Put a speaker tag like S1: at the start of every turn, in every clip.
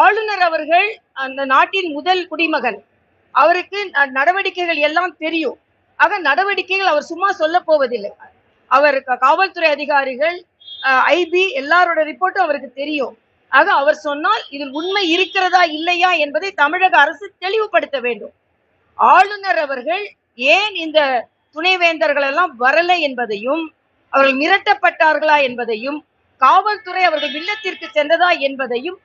S1: ஆளுநர் அவர்கள் அந்த நாட்டின் முதல் குடிமகன். அவருக்கு நடவடிக்கைகள் எல்லாம் தெரியும். ஆக நடவடிக்கைகள் அவர் சும்மா சொல்ல போவதில்லை. அவர் காவல்துறை அதிகாரிகள், ஐபி எல்லாரோட ரிப்போர்ட்டும் அவருக்கு தெரியும். ஆக அவர் சொன்னால் இதில் உண்மை இருக்கிறதா இல்லையா என்பதை தமிழக அரசு தெளிவுபடுத்த வேண்டும். ஆளுநர் அவர்கள் ஏன் இந்த துணைவேந்தர்கள் எல்லாம் வரல என்பதையும், அவர்கள் மிரட்டப்பட்டார்களா என்பதையும், காவல்துறை அவர்கள் இல்லத்திற்கு சென்றதா என்பதையும்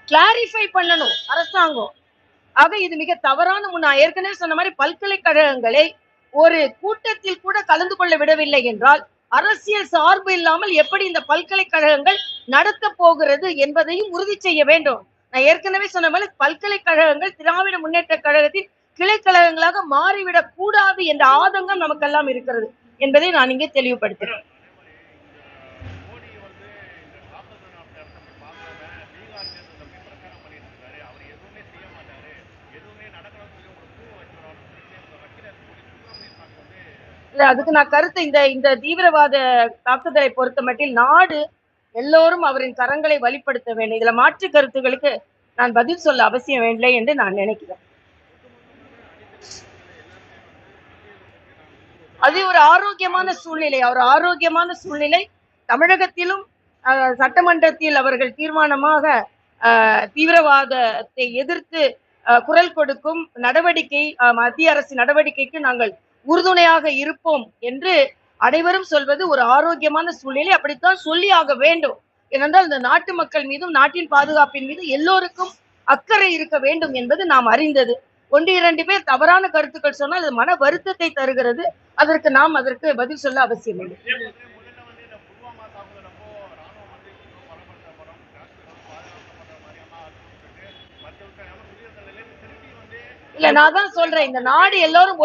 S1: கிளாரிஃபை பண்ணணும் அரசாங்கம். ஆக இது மிக தவறான நான் ஏற்கனவே சொன்ன மாதிரி பல்கலைக்கழகங்களை ஒரு கூட்டத்தில் கூட கலந்து கொள்ள விடவில்லை என்றால் அரசியல் சார்பு இல்லாமல் எப்படி இந்த பல்கலைக்கழகங்கள் நடத்த போகிறது என்பதையும் உறுதி செய்ய வேண்டும். நான் ஏற்கனவே சொன்ன மாதிரி பல்கலைக்கழகங்கள் திராவிட முன்னேற்ற கழகத்தின் கிளைக்கழகங்களாக மாறிவிடக் கூடாது என்ற ஆதங்கம் நமக்கெல்லாம் இருக்கிறது என்பதை நான் இங்கே தெளிவுபடுத்துகிறேன். இல்ல அதுக்கு நான் கருத்து இந்த தீவிரவாத தாக்குதலை பொறுத்த மட்டில் நாடு எல்லோரும் அவரின் கரங்களை வழிப்படுத்த வேண்டும். இதுல மாற்று கருத்துகளுக்கு நான் பதில் சொல்ல அவசியம் இல்லை என்று நான் நினைக்கிறேன். அது ஒரு ஆரோக்கியமான சூழ்நிலை தமிழகத்திலும் சட்டமன்றத்தில் அவர்கள் தீர்மானமாக தீவிரவாதத்தை எதிர்த்து குரல் கொடுக்கும் நடவடிக்கை, மத்திய அரசு நடவடிக்கைக்கு நாங்கள் உறுதுணையாக இருப்போம் என்று அனைவரும் சொல்வது ஒரு ஆரோக்கியமான சூழ்நிலை. அப்படித்தான் சொல்லி ஆக வேண்டும். ஏனென்றால் இந்த நாட்டு மக்கள் மீதும் நாட்டின் பாதுகாப்பின் மீது எல்லோருக்கும் அக்கறை இருக்க வேண்டும் என்பது நாம் அறிந்தது. 1-2 பேர் தவறான கருத்துக்கள் சொன்னால் அது மன வருத்தத்தை தருகிறது. அதற்கு பதில் சொல்ல அவசியம் இல்லை. இல்ல நான் தான் சொல்றேன், இந்த நாடு எல்லோரும்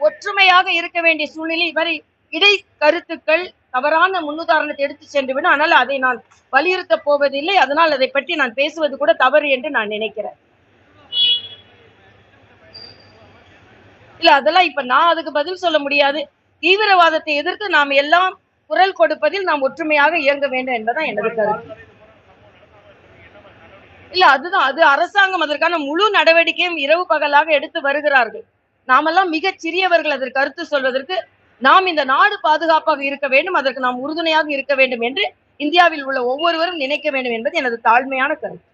S1: ஒற்றுமையாக இருக்க வேண்டிய சூழ்நிலை மாதிரி இடை கருத்துக்கள் தவறான முன்னுதாரணத்தை எடுத்து சென்றுவிடும். ஆனால் அதை நான் வலியுறுத்த போவதில்லை. அதனால் அதை பற்றி நான் பேசுவது கூட தவறு என்று நான் நினைக்கிறேன். இல்ல அதெல்லாம் இப்ப நான் அதுக்கு பதில் சொல்ல முடியாது. தீவிரவாதத்தை எதிர்த்து நாம் எல்லாம் குரல் கொடுப்பதில் நாம் ஒற்றுமையாக இயங்க வேண்டும் என்பதுதான் எனது கருத்து. இல்ல அது அரசாங்கம் அதற்கான முழு நடவடிக்கையும் இரவு பகலாக எடுத்து வருகிறார்கள். நாமெல்லாம் மிகச் சிறியவர்கள் அதற்கு கருத்து சொல்வதற்கு. நாம் இந்த நாடு பாதுகாப்பாக இருக்க வேண்டும், அதற்கு நாம் உறுதுணையாக இருக்க வேண்டும் என்று இந்தியாவில் உள்ள ஒவ்வொருவரும் நினைக்க வேண்டும் என்பது எனது தாழ்மையான கருத்து.